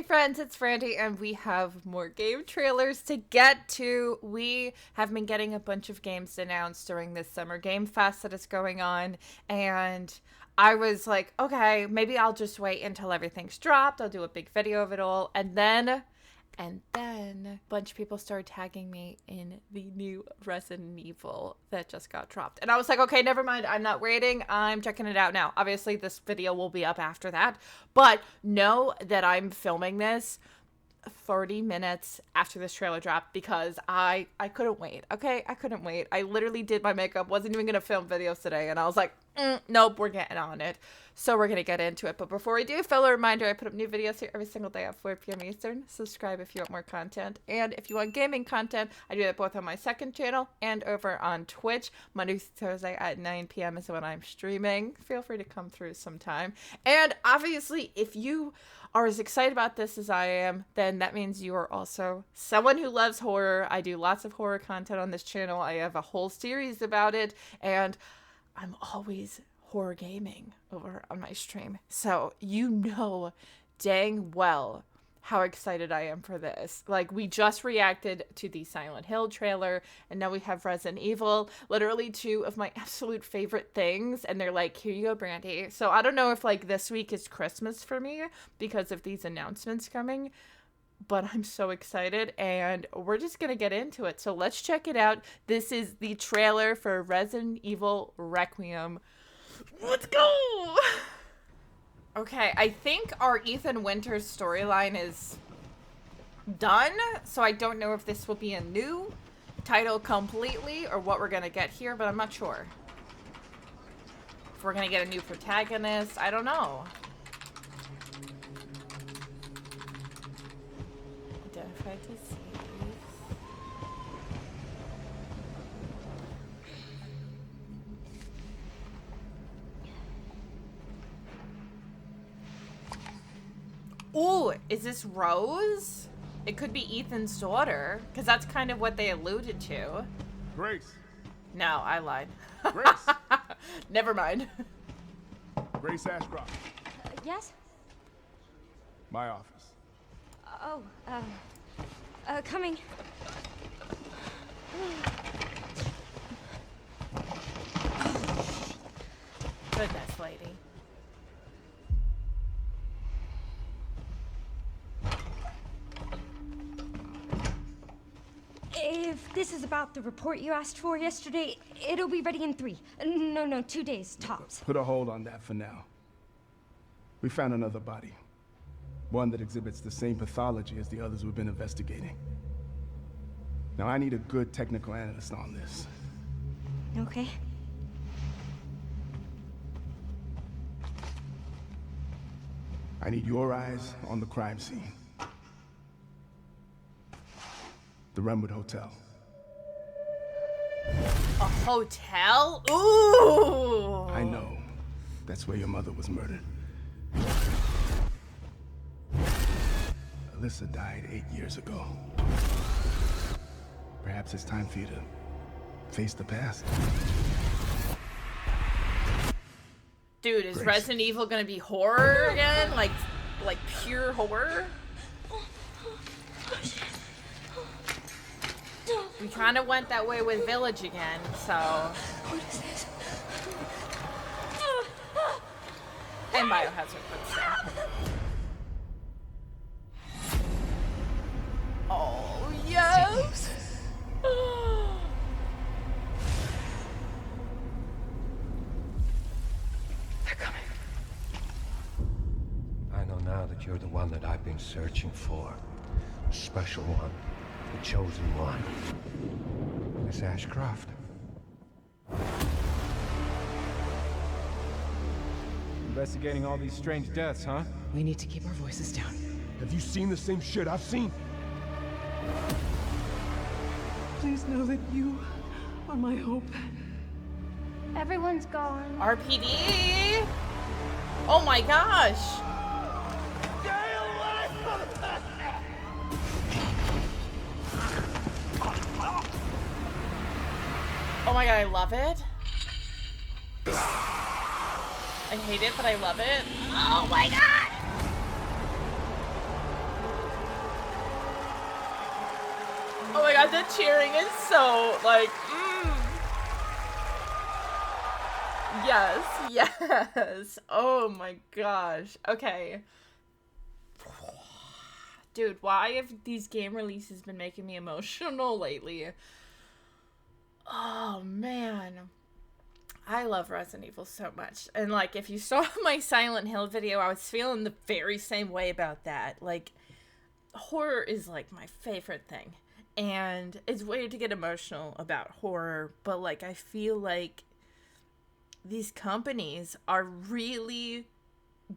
friends, it's Brandy, and we have more game trailers to get to. We have been getting a bunch of games announced during this summer game fest that is going on, and I was like, okay, maybe I'll just wait until everything's dropped. I'll do a big video of it all, and then a bunch of people started tagging me in the new Resident Evil that just got dropped. And I was like, okay, never mind. I'm not waiting. I'm checking it out now. Obviously, this video will be up after that. But know that I'm filming this 30 minutes after this trailer dropped because I couldn't wait. Okay, I couldn't wait. I literally did my makeup, wasn't even gonna film videos today, and I was like, nope, we're getting on it. So we're gonna get into it. But before we do, fellow reminder, I put up new videos here every single day at 4 p.m. Eastern. Subscribe if you want more content. And if you want gaming content, I do that both on my second channel and over on Twitch. Monday through Thursday at 9 p.m. is when I'm streaming. Feel free to come through sometime. And obviously, if you are as excited about this as I am, then that means you are also someone who loves horror. I do lots of horror content on this channel. I have a whole series about it, and I'm always horror gaming over on my stream. So you know dang well how excited I am for this. Like, we just reacted to the Silent Hill trailer, and now we have Resident Evil, literally two of my absolute favorite things, and they're like, here you go, Brandy. So I don't know if, like, this week is Christmas for me because of these announcements coming, but I'm so excited, and we're just gonna get into it. So let's check it out. This is the trailer for Resident Evil Requiem. Let's go! Okay, I think our Ethan Winters storyline is done, so I don't know if this will be a new title completely or what we're gonna get here, but I'm not sure. If we're gonna get a new protagonist, I don't know. Identify disease. Ooh, is this Rose? It could be Ethan's daughter, because that's kind of what they alluded to. Grace. No, I lied. Grace. Never mind. Grace Ashcroft. Yes? My office. Oh, coming. Goodness, lady. If this is about the report you asked for yesterday, it'll be ready in 3. No, 2 days, tops. Put a hold on that for now. We found another body. One that exhibits the same pathology as the others we've been investigating. Now, I need a good technical analyst on this. Okay. I need your eyes on the crime scene. The Renwood Hotel. A hotel? Ooh! I know. That's where your mother was murdered. Alyssa died 8 years ago. Perhaps it's time for you to face the past. Dude, is Grace. Resident Evil gonna be horror again? Like pure horror? We kind of went that way with Village again, so... What is this? And Biohazard, but still. Oh, yes! They're coming. I know now that you're the one that I've been searching for. The special one. The chosen one. Miss Ashcroft. Investigating all these strange deaths, huh? We need to keep our voices down. Have you seen the same shit I've seen? Please know that you are my hope. Everyone's gone. RPD? Oh my gosh! Oh my god, I love it. I hate it, but I love it. Oh my god! God, the cheering is so, like, Yes, yes. Oh my gosh. Okay. Dude, why have these game releases been making me emotional lately? Oh, man. I love Resident Evil so much. And, like, if you saw my Silent Hill video, I was feeling the very same way about that. Like, horror is, like, my favorite thing. And it's weird to get emotional about horror, but, like, I feel like these companies are really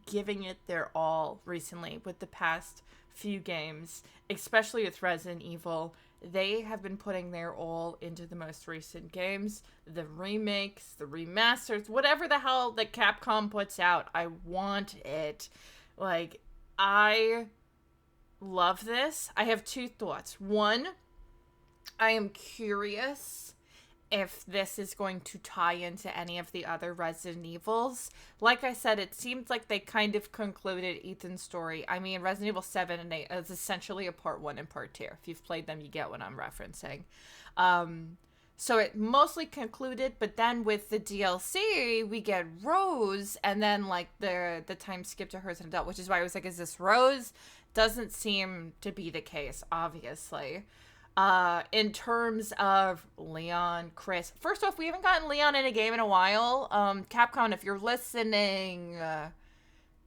giving it their all recently with the past few games, especially with Resident Evil. They have been putting their all into the most recent games, the remakes, the remasters, whatever the hell that Capcom puts out. I want it. Like, I love this. I have two thoughts. One, I am curious if this is going to tie into any of the other Resident Evils. Like I said, it seems like they kind of concluded Ethan's story. I mean, Resident Evil 7 and 8 is essentially a part 1 and part 2. If you've played them, you get what I'm referencing. So it mostly concluded, but then with the DLC, we get Rose, and then, like, the time skip to her as an adult, which is why I was like, is this Rose? Doesn't seem to be the case, obviously. In terms of Leon, Chris, first off, we haven't gotten Leon in a game in a while. Capcom, if you're listening,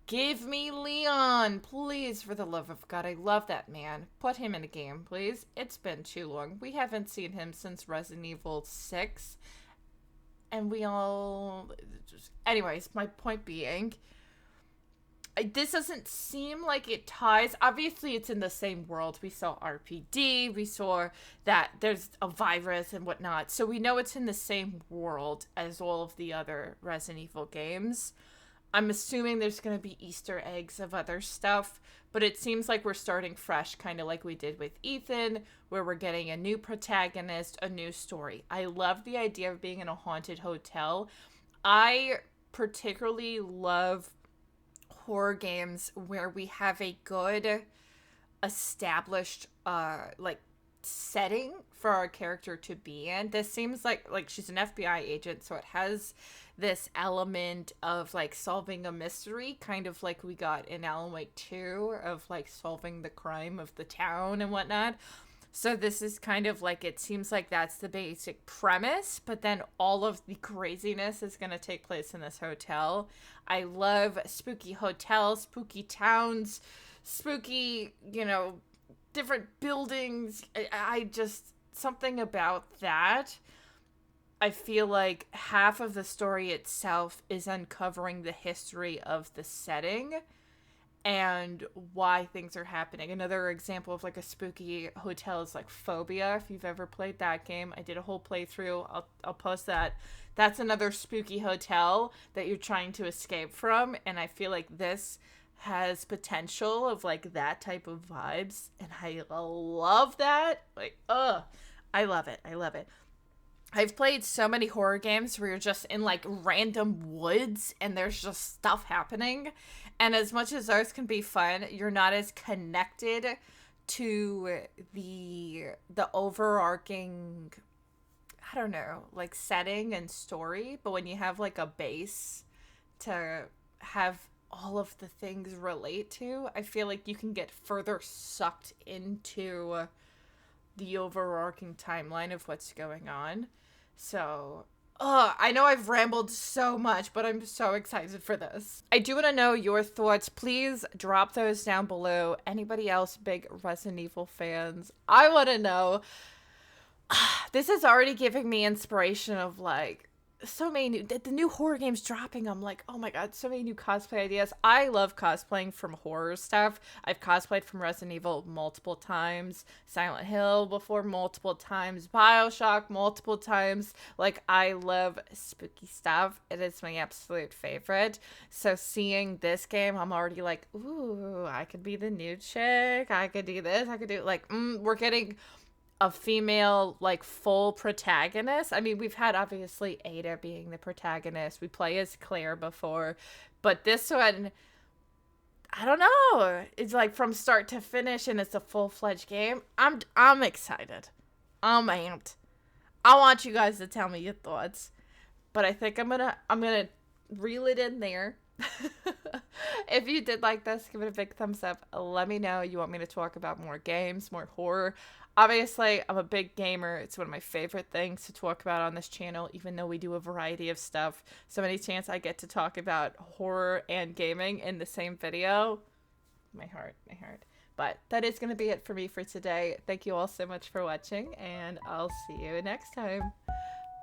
give me Leon, please, for the love of God. I love that man. Put him in a game, please. It's been too long. We haven't seen him since Resident Evil 6. And we all... Anyways, my point being, this doesn't seem like it ties. Obviously, it's in the same world. We saw RPD. We saw that there's a virus and whatnot. So we know it's in the same world as all of the other Resident Evil games. I'm assuming there's going to be Easter eggs of other stuff. But it seems like we're starting fresh, kind of like we did with Ethan, where we're getting a new protagonist, a new story. I love the idea of being in a haunted hotel. I particularly love horror games where we have a good established like setting for our character to be in. This seems like she's an FBI agent, so it has this element of like solving a mystery, kind of like we got in Alan Wake 2, of like solving the crime of the town and whatnot. So this is kind of like, it seems like that's the basic premise, but then all of the craziness is going to take place in this hotel. I love spooky hotels, spooky towns, spooky, different buildings. I just, something about that. I feel like half of the story itself is uncovering the history of the setting and why things are happening. Another example of like a spooky hotel is like Phobia. If you've ever played that game, I did a whole playthrough. I'll post that. That's another spooky hotel that you're trying to escape from, and I feel like this has potential of like that type of vibes, and I love that. Like, I love it. I love it. I've played so many horror games where you're just in like random woods and there's just stuff happening. And as much as those can be fun, you're not as connected to the overarching, I don't know, like setting and story. But when you have like a base to have all of the things relate to, I feel like you can get further sucked into the overarching timeline of what's going on. So, I know I've rambled so much, but I'm so excited for this. I do want to know your thoughts. Please drop those down below. Anybody else big Resident Evil fans? I want to know. This is already giving me inspiration of like so many the new horror games dropping. I'm like, oh my god, so many new cosplay ideas. I love cosplaying from horror stuff. I've cosplayed from Resident Evil multiple times, Silent Hill before multiple times, BioShock multiple times. Like, I love spooky stuff. It is my absolute favorite. So seeing this game, I'm already like, ooh, I could be the new chick. I could do this. I could do like, we're getting a female, like, full protagonist. I mean, we've had, obviously, Ada being the protagonist. We play as Claire before. But this one, I don't know. It's, like, from start to finish, and it's a full-fledged game. I'm excited. I'm amped. I want you guys to tell me your thoughts. But I think I'm gonna reel it in there. If you did like this, give it a big thumbs up. Let me know you want me to talk about more games, more horror. Obviously, I'm a big gamer. It's one of my favorite things to talk about on this channel, even though we do a variety of stuff. So any chance I get to talk about horror and gaming in the same video, my heart. But that is going to be it for me for today. Thank you all so much for watching, and I'll see you next time.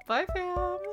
Bye, fam!